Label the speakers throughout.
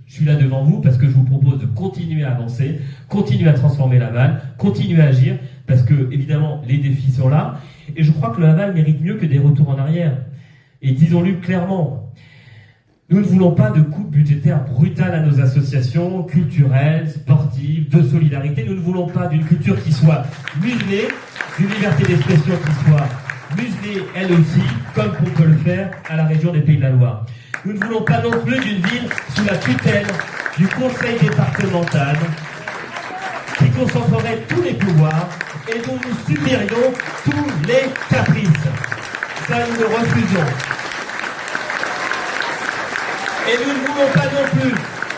Speaker 1: Je suis là devant vous parce que je vous propose de continuer à avancer, continuer à transformer Laval, continuer à agir, parce que, évidemment, les défis sont là. Et je crois que le Laval mérite mieux que des retours en arrière. Et disons-le clairement, nous ne voulons pas de coupes budgétaires brutales à nos associations culturelles, sportives, de solidarité. Nous ne voulons pas d'une culture qui soit muselée, d'une liberté d'expression qui soit muselée, elle aussi, comme on peut le faire à la région des Pays de la Loire. Nous ne voulons pas non plus d'une ville sous la tutelle du conseil départemental qui concentrerait tous les pouvoirs et dont nous subirions tous les caprices. Ça, nous le refusons. Et nous ne voulons pas non plus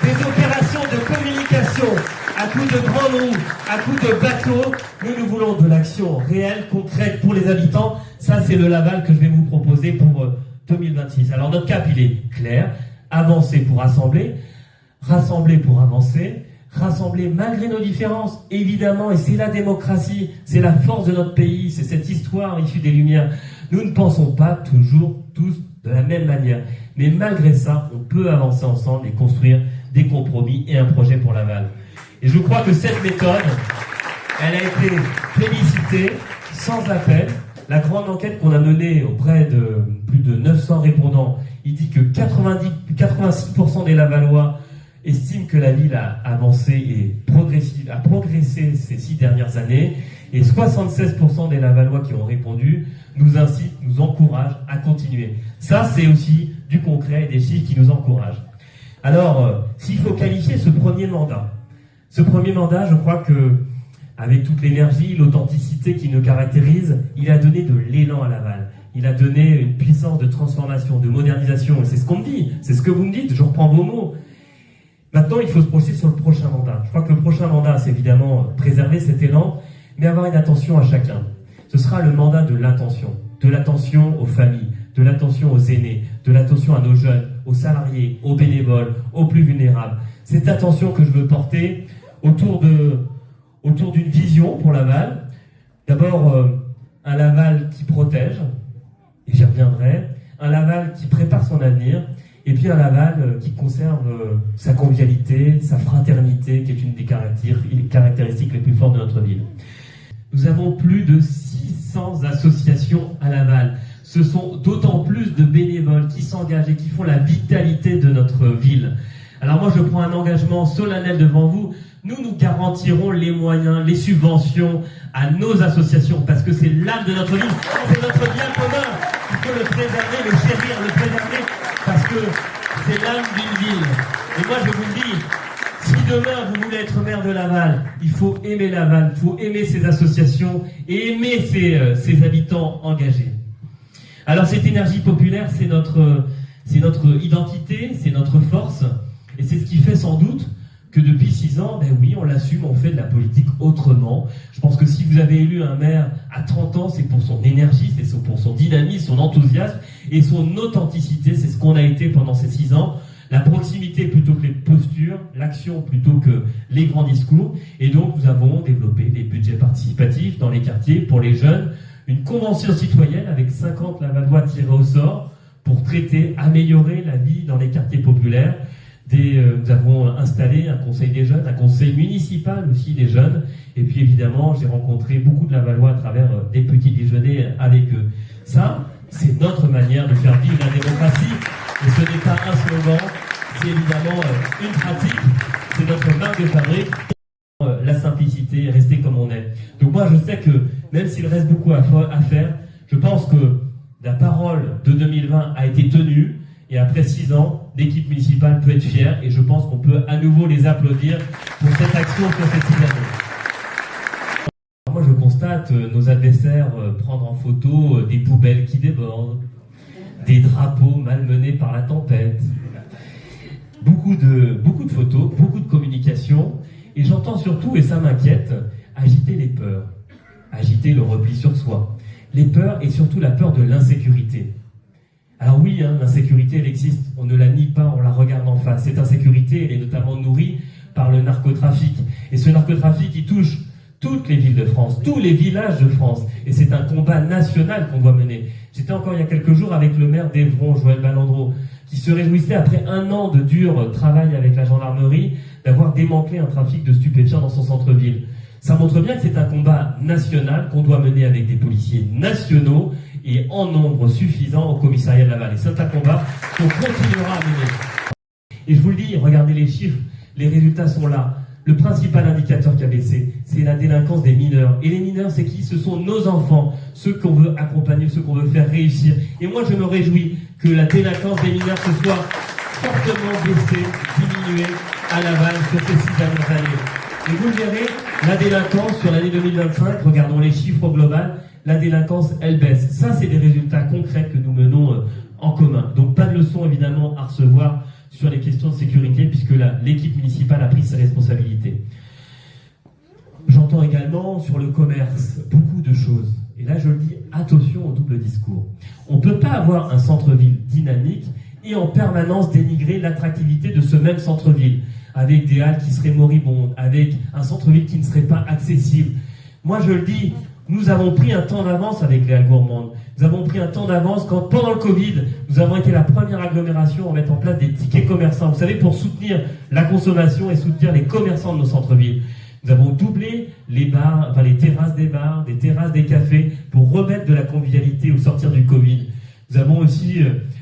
Speaker 1: des opérations de communication à coups de grandes roues, à coups de bateaux. Nous voulons de l'action réelle, concrète pour les habitants. Ça, c'est le Laval que je vais vous proposer pour 2026. Alors notre cap, il est clair. Avancer pour rassembler, rassembler pour avancer, rassembler malgré nos différences, évidemment, et c'est la démocratie, c'est la force de notre pays, c'est cette histoire issue des Lumières. Nous ne pensons pas toujours tous de la même manière. Mais malgré ça, on peut avancer ensemble et construire des compromis et un projet pour Laval. Et je crois que cette méthode, elle a été plébiscitée, sans appel. La grande enquête qu'on a menée auprès de plus de 900 répondants, il dit que 86% des Lavallois estiment que la ville a avancé et a progressé ces 6 dernières années. Et 76% des Lavallois qui ont répondu nous incitent, nous encouragent à continuer. Ça, c'est aussi du concret et des chiffres qui nous encouragent. Alors, s'il faut qualifier ce premier mandat, je crois que avec toute l'énergie, l'authenticité qui nous caractérise, il a donné de l'élan à Laval. Il a donné une puissance de transformation, de modernisation. Et c'est ce qu'on me dit, c'est ce que vous me dites, je reprends vos mots. Maintenant, il faut se projeter sur le prochain mandat. Je crois que le prochain mandat, c'est évidemment préserver cet élan, mais avoir une attention à chacun. Ce sera le mandat de l'attention aux familles, de l'attention aux aînés, de l'attention à nos jeunes, aux salariés, aux bénévoles, aux plus vulnérables. Cette attention que je veux porter autour d'une vision pour Laval. D'abord, un Laval qui protège, et j'y reviendrai, un Laval qui prépare son avenir, et puis un Laval qui conserve sa convivialité, sa fraternité, qui est une des caractéristiques les plus fortes de notre ville. Nous avons plus de 600 associations à Laval. Ce sont d'autant plus de bénévoles qui s'engagent et qui font la vitalité de notre ville. Alors moi, je prends un engagement solennel devant vous. Nous garantirons les moyens, les subventions à nos associations, parce que c'est l'âme de notre ville, c'est notre bien commun. Il faut le préserver, le chérir, le préserver, parce que c'est l'âme d'une ville. Et moi, je vous le dis, si demain vous voulez être maire de Laval, il faut aimer Laval, il faut aimer ses associations et aimer ses habitants engagés. Alors cette énergie populaire, c'est notre identité, c'est notre force, et c'est ce qui fait sans doute que depuis 6 ans, ben oui, on l'assume, on fait de la politique autrement. Je pense que si vous avez élu un maire à 30 ans, c'est pour son énergie, c'est pour son dynamisme, son enthousiasme et son authenticité. C'est ce qu'on a été pendant ces 6 ans. La proximité plutôt que les postures, l'action plutôt que les grands discours. Et donc, nous avons développé des budgets participatifs dans les quartiers pour les jeunes, une convention citoyenne avec 50 Lavallois tirés au sort pour traiter, améliorer la vie dans les quartiers populaires. Nous avons installé un conseil des jeunes, un conseil municipal aussi des jeunes. Et puis évidemment, j'ai rencontré beaucoup de Lavallois à travers des petits déjeuners avec eux. Ça, c'est notre manière de faire vivre la démocratie. Et ce n'est pas un slogan, c'est évidemment une pratique. C'est notre marque de fabrique. La simplicité, rester comme on est. Donc moi, je sais que même s'il reste beaucoup à faire, je pense que la parole de 2020 a été tenue. Et après 6 ans, l'équipe municipale peut être fière et je pense qu'on peut à nouveau les applaudir pour cette action sur ces 6 années. Moi, je constate nos adversaires prendre en photo des poubelles qui débordent, des drapeaux malmenés par la tempête, beaucoup de photos, beaucoup de communication, et j'entends surtout, et ça m'inquiète, agiter les peurs, agiter le repli sur soi, les peurs et surtout la peur de l'insécurité. Alors oui, l'insécurité, elle existe, on ne la nie pas, on la regarde en face. Cette insécurité, elle est notamment nourrie par le narcotrafic. Et ce narcotrafic, il touche toutes les villes de France, tous les villages de France. Et c'est un combat national qu'on doit mener. J'étais encore il y a quelques jours avec le maire d'Evron, Joël Ballandreau, qui se réjouissait après un an de dur travail avec la gendarmerie d'avoir démantelé un trafic de stupéfiants dans son centre-ville. Ça montre bien que c'est un combat national qu'on doit mener avec des policiers nationaux et en nombre suffisant au commissariat de Laval. Et c'est un combat qu'on continuera à mener. Et je vous le dis, regardez les chiffres, les résultats sont là. Le principal indicateur qui a baissé, c'est la délinquance des mineurs. Et les mineurs, c'est qui? Ce sont nos enfants, ceux qu'on veut accompagner, ceux qu'on veut faire réussir. Et moi, je me réjouis que la délinquance des mineurs se soit fortement baissée, diminuée à Laval sur ces 6 dernières années. Et vous le verrez, la délinquance sur l'année 2025, regardons les chiffres au global, la délinquance, elle baisse. Ça, c'est des résultats concrets que nous menons en commun. Donc, pas de leçon, évidemment, à recevoir sur les questions de sécurité, puisque l'équipe municipale a pris ses responsabilités. J'entends également sur le commerce beaucoup de choses. Et là, je le dis, attention au double discours. On ne peut pas avoir un centre-ville dynamique et en permanence dénigrer l'attractivité de ce même centre-ville, avec des halles qui seraient moribondes, avec un centre-ville qui ne serait pas accessible. Moi, je le dis, nous avons pris un temps d'avance avec les halles gourmandes. Nous avons pris un temps d'avance quand, pendant le Covid, nous avons été la première agglomération à mettre en place des tickets commerçants. Vous savez, pour soutenir la consommation et soutenir les commerçants de nos centres-villes. Nous avons doublé les bars, enfin les terrasses des bars, des terrasses des cafés, pour remettre de la convivialité au sortir du Covid. Nous avons aussi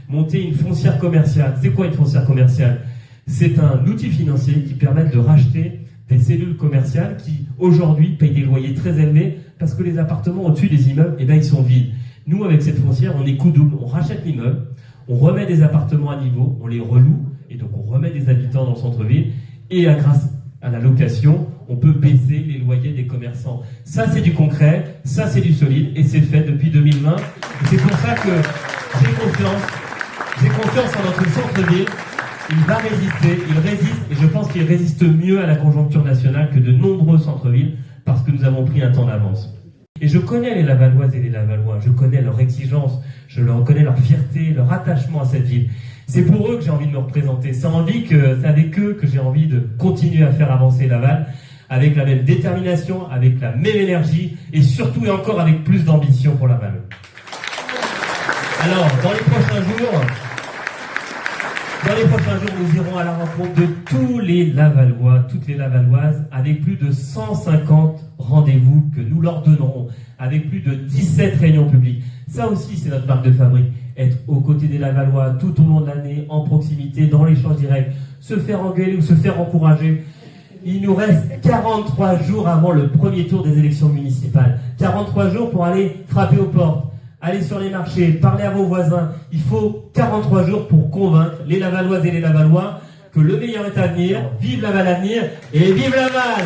Speaker 1: monté une foncière commerciale. C'est quoi une foncière commerciale? C'est un outil financier qui permet de racheter des cellules commerciales qui, aujourd'hui, payent des loyers très élevés parce que les appartements au-dessus des immeubles, eh ben, ils sont vides. Nous, avec cette foncière, on est coup double. On rachète l'immeuble, on remet des appartements à niveau, on les reloue, et donc on remet des habitants dans le centre-ville, et grâce à la location, on peut baisser les loyers des commerçants. Ça, c'est du concret, ça, c'est du solide, et c'est fait depuis 2020. Et c'est pour ça que j'ai confiance en notre centre-ville. Il va résister, il résiste, et je pense qu'il résiste mieux à la conjoncture nationale que de nombreux centres-villes, parce que nous avons pris un temps d'avance. Et je connais les Lavalloises et les Lavallois, je connais leur exigence, je reconnais leur fierté, leur attachement à cette ville. C'est pour eux que j'ai envie de me représenter, c'est avec eux que j'ai envie de continuer à faire avancer Laval, avec la même détermination, avec la même énergie, et surtout et encore avec plus d'ambition pour Laval. Alors, dans les prochains jours, nous irons à la rencontre de tous les Lavallois, toutes les Lavalloises, avec plus de 150 rendez-vous que nous leur donnerons, avec plus de 17 réunions publiques. Ça aussi, c'est notre marque de fabrique. Être aux côtés des Lavallois tout au long de l'année, en proximité, dans l'échange direct, se faire engueuler ou se faire encourager. Il nous reste 43 jours avant le premier tour des élections municipales. 43 jours pour aller frapper aux portes. Allez sur les marchés, parlez à vos voisins. Il faut 43 jours pour convaincre les Lavalloises et les Lavallois que le meilleur est à venir. Vive Laval à venir et vive Laval!